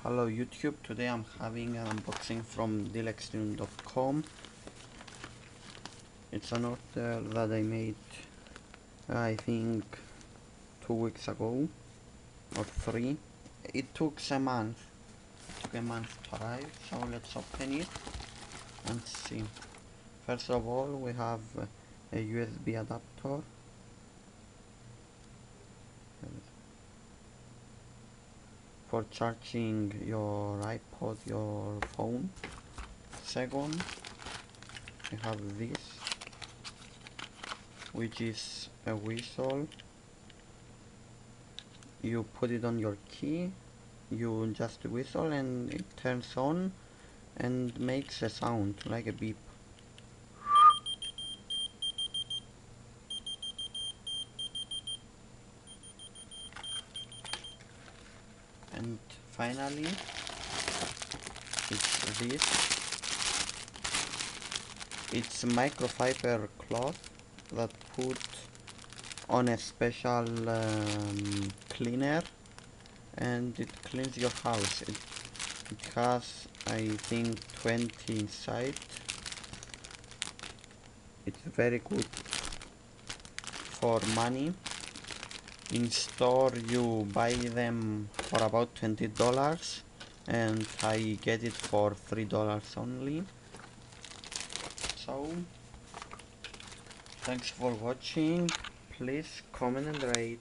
Hello YouTube, today I'm having an unboxing from Dealextreme.com. It's an order that I made I think 2 weeks ago or 3. It took a month. To arrive, so let's open it and see. First of all, we have a USB adapter for charging your iPod, your phone. Second, we have this, which is a whistle. You put it on your key, you just whistle and it turns on and makes a sound like a beep. And finally, it's this. It's microfiber cloth that put on a special cleaner, and it cleans your house. It has, I think, 20 inside. It's very good for money. In store you buy them for about $20 and I get it for $3 only. So thanks for watching. Please comment and rate.